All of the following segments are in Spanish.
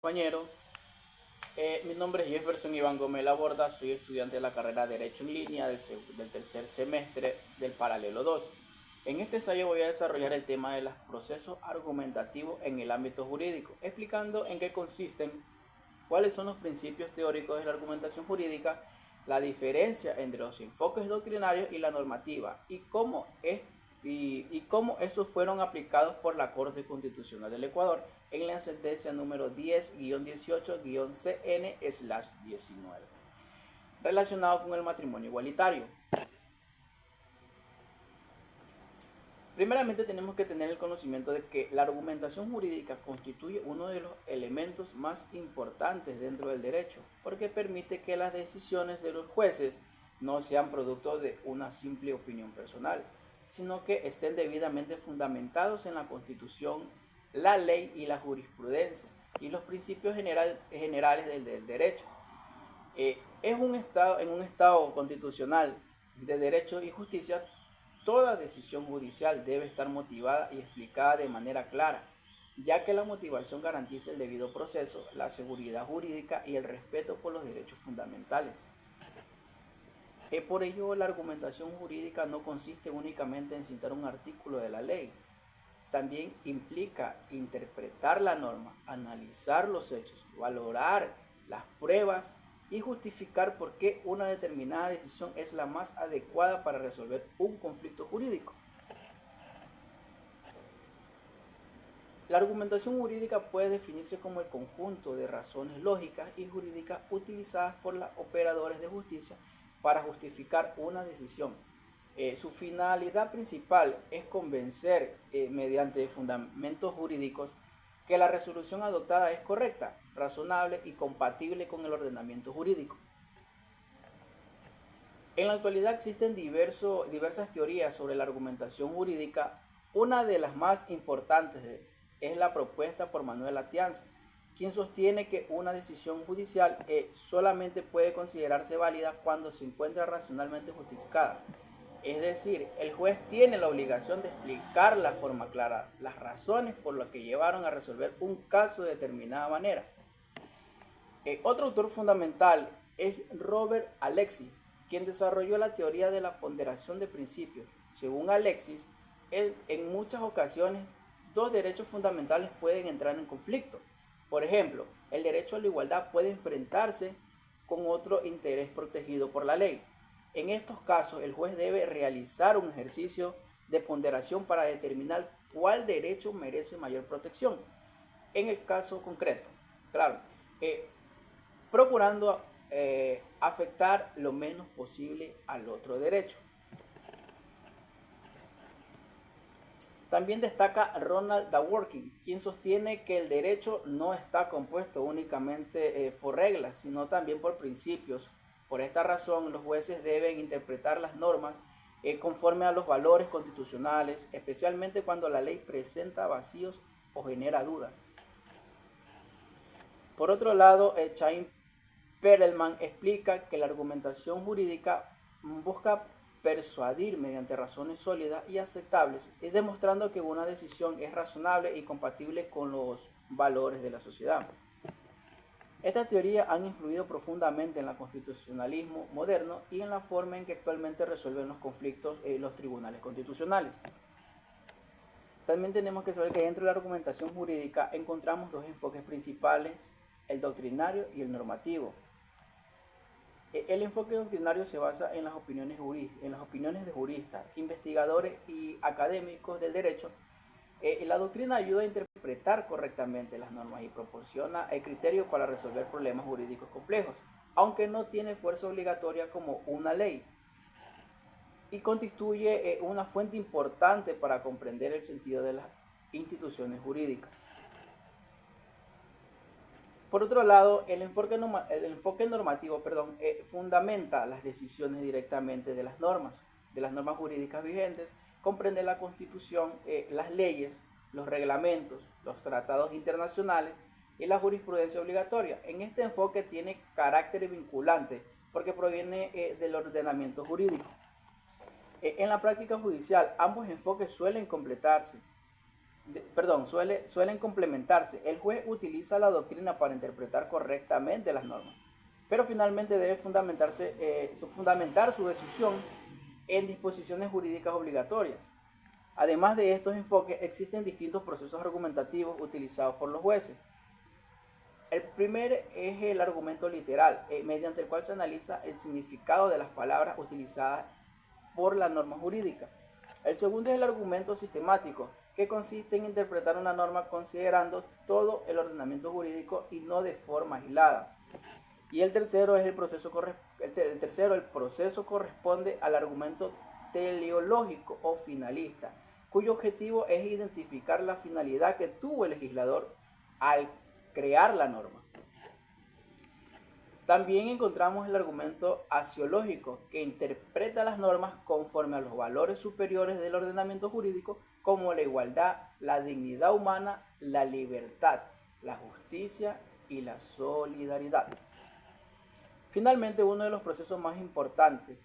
Compañero, mi nombre es Jefferson Iván Gómez Laborda, soy estudiante de la carrera de Derecho en Línea del tercer semestre del Paralelo 2. En este ensayo voy a desarrollar el tema de los procesos argumentativos en el ámbito jurídico, explicando en qué consisten, cuáles son los principios teóricos de la argumentación jurídica, la diferencia entre los enfoques doctrinarios y la normativa, y cómo estos fueron aplicados por la Corte Constitucional del Ecuador en la sentencia número 10-18-CN/19, relacionado con el matrimonio igualitario. Primeramente tenemos que tener el conocimiento de que la argumentación jurídica constituye uno de los elementos más importantes dentro del derecho, porque permite que las decisiones de los jueces no sean producto de una simple opinión personal, sino que estén debidamente fundamentados en la Constitución, la ley y la jurisprudencia y los principios generales del derecho. En un estado constitucional de derecho y justicia, toda decisión judicial debe estar motivada y explicada de manera clara, ya que la motivación garantiza el debido proceso, la seguridad jurídica y el respeto por los derechos fundamentales. Por ello, la argumentación jurídica no consiste únicamente en citar un artículo de la ley. También implica interpretar la norma, analizar los hechos, valorar las pruebas y justificar por qué una determinada decisión es la más adecuada para resolver un conflicto jurídico. La argumentación jurídica puede definirse como el conjunto de razones lógicas y jurídicas utilizadas por los operadores de justicia para justificar una decisión. Su finalidad principal es convencer mediante fundamentos jurídicos que la resolución adoptada es correcta, razonable y compatible con el ordenamiento jurídico. En la actualidad existen diversas teorías sobre la argumentación jurídica. Una de las más importantes es la propuesta por Manuel Atienza, quien sostiene que una decisión judicial solamente puede considerarse válida cuando se encuentra racionalmente justificada. Es decir, el juez tiene la obligación de explicar de forma clara las razones por las que llevaron a resolver un caso de determinada manera. Otro autor fundamental es Robert Alexis, quien desarrolló la teoría de la ponderación de principios. Según Alexis, en muchas ocasiones dos derechos fundamentales pueden entrar en conflicto. Por ejemplo, el derecho a la igualdad puede enfrentarse con otro interés protegido por la ley. En estos casos, el juez debe realizar un ejercicio de ponderación para determinar cuál derecho merece mayor protección. En el caso concreto, claro, procurando afectar lo menos posible al otro derecho. También destaca Ronald Dworkin, quien sostiene que el derecho no está compuesto únicamente por reglas, sino también por principios. Por esta razón, los jueces deben interpretar las normas conforme a los valores constitucionales, especialmente cuando la ley presenta vacíos o genera dudas. Por otro lado, Chaim Perelman explica que la argumentación jurídica busca persuadir mediante razones sólidas y aceptables, demostrando que una decisión es razonable y compatible con los valores de la sociedad. Estas teorías han influido profundamente en el constitucionalismo moderno y en la forma en que actualmente resuelven los conflictos los tribunales constitucionales. También tenemos que saber que dentro de la argumentación jurídica encontramos dos enfoques principales, el doctrinario y el normativo. El enfoque doctrinario se basa en las opiniones de juristas, investigadores y académicos del derecho. La doctrina ayuda a interpretar correctamente las normas y proporciona el criterio para resolver problemas jurídicos complejos, aunque no tiene fuerza obligatoria como una ley, y constituye una fuente importante para comprender el sentido de las instituciones jurídicas. Por otro lado, el enfoque normativo fundamenta las decisiones directamente de las normas jurídicas vigentes, comprende la Constitución, las leyes, los reglamentos, los tratados internacionales y la jurisprudencia obligatoria. En este enfoque tiene carácter vinculante porque proviene del ordenamiento jurídico. En la práctica judicial, ambos enfoques suelen completarse. suelen complementarse. El juez utiliza la doctrina para interpretar correctamente las normas, pero finalmente debe fundamentar su decisión en disposiciones jurídicas obligatorias. Además de estos enfoques, existen distintos procesos argumentativos utilizados por los jueces. El primer es el argumento literal, mediante el cual se analiza el significado de las palabras utilizadas por la norma jurídica. El segundo es el argumento sistemático, que consiste en interpretar una norma considerando todo el ordenamiento jurídico y no de forma aislada. Y el tercero es el proceso corresponde al argumento teleológico o finalista, cuyo objetivo es identificar la finalidad que tuvo el legislador al crear la norma. También encontramos el argumento axiológico, que interpreta las normas conforme a los valores superiores del ordenamiento jurídico, como la igualdad, la dignidad humana, la libertad, la justicia y la solidaridad. Finalmente, uno de los procesos más importantes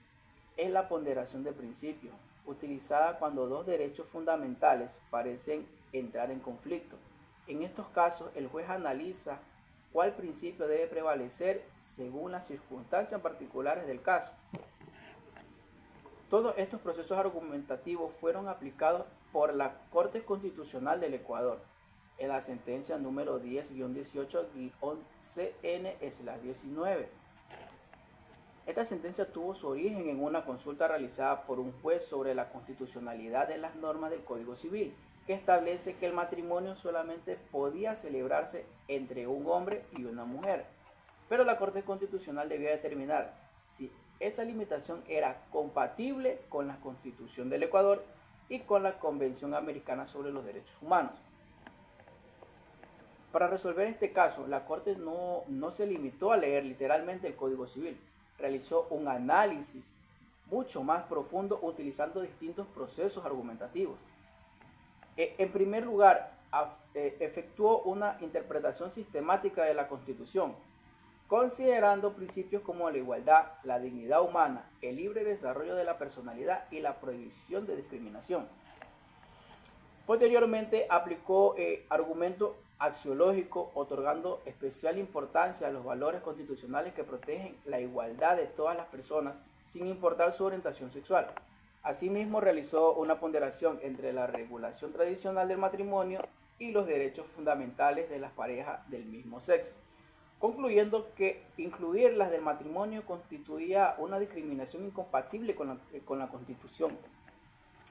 es la ponderación de principios, utilizada cuando dos derechos fundamentales parecen entrar en conflicto. En estos casos, el juez analiza cuál principio debe prevalecer según las circunstancias particulares del caso. Todos estos procesos argumentativos fueron aplicados por la Corte Constitucional del Ecuador en la sentencia número 10-18-CN-19. Esta sentencia tuvo su origen en una consulta realizada por un juez sobre la constitucionalidad de las normas del Código Civil, que establece que el matrimonio solamente podía celebrarse entre un hombre y una mujer. Pero la Corte Constitucional debía determinar si esa limitación era compatible con la Constitución del Ecuador y con la Convención Americana sobre los Derechos Humanos. Para resolver este caso, la Corte no se limitó a leer literalmente el Código Civil, realizó un análisis mucho más profundo utilizando distintos procesos argumentativos. En primer lugar, efectuó una interpretación sistemática de la Constitución, considerando principios como la igualdad, la dignidad humana, el libre desarrollo de la personalidad y la prohibición de discriminación. Posteriormente, aplicó argumento axiológico, otorgando especial importancia a los valores constitucionales que protegen la igualdad de todas las personas, sin importar su orientación sexual. Asimismo, realizó una ponderación entre la regulación tradicional del matrimonio y los derechos fundamentales de las parejas del mismo sexo, concluyendo que incluir las del matrimonio constituía una discriminación incompatible con la Constitución.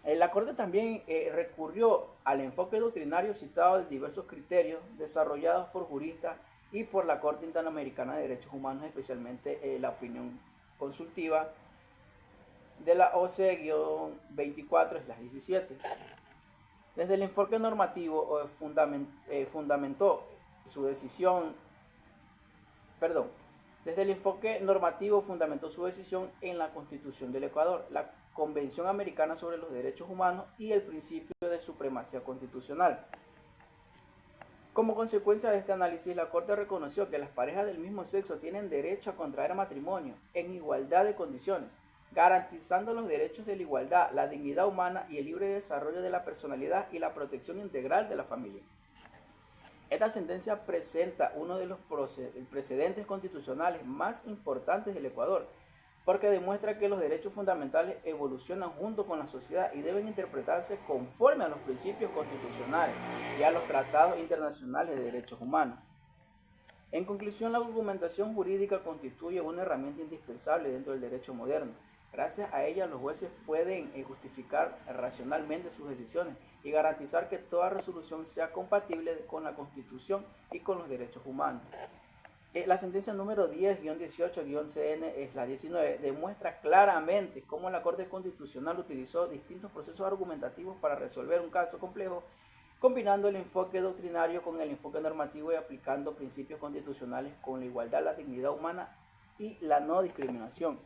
La Corte también recurrió al enfoque doctrinario citado de diversos criterios desarrollados por juristas y por la Corte Interamericana de Derechos Humanos, especialmente la opinión consultiva de la OCE-24/17. Desde el enfoque normativo fundamentó su decisión en la Constitución del Ecuador, la Convención Americana sobre los Derechos Humanos y el principio de supremacía constitucional. Como consecuencia de este análisis, la Corte reconoció que las parejas del mismo sexo tienen derecho a contraer matrimonio en igualdad de condiciones, garantizando los derechos de la igualdad, la dignidad humana y el libre desarrollo de la personalidad y la protección integral de la familia. Esta sentencia presenta uno de los precedentes constitucionales más importantes del Ecuador, porque demuestra que los derechos fundamentales evolucionan junto con la sociedad y deben interpretarse conforme a los principios constitucionales y a los tratados internacionales de derechos humanos. En conclusión, la argumentación jurídica constituye una herramienta indispensable dentro del derecho moderno. Gracias a ella, los jueces pueden justificar racionalmente sus decisiones y garantizar que toda resolución sea compatible con la Constitución y con los derechos humanos. La sentencia número 10-18-CN-19 demuestra claramente cómo la Corte Constitucional utilizó distintos procesos argumentativos para resolver un caso complejo, combinando el enfoque doctrinario con el enfoque normativo y aplicando principios constitucionales con la igualdad, la dignidad humana y la no discriminación.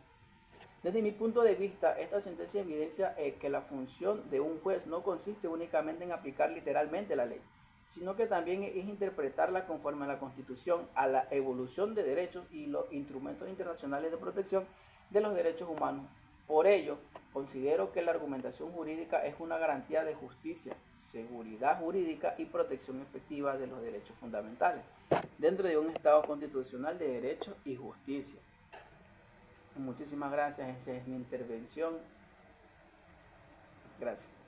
Desde mi punto de vista, esta sentencia evidencia que la función de un juez no consiste únicamente en aplicar literalmente la ley, sino que también es interpretarla conforme a la Constitución, a la evolución de derechos y los instrumentos internacionales de protección de los derechos humanos, Por ello, considero que la argumentación jurídica es una garantía de justicia, seguridad jurídica y protección efectiva de los derechos fundamentales dentro de un Estado constitucional de derecho y justicia. Muchísimas gracias, esa es mi intervención. Gracias.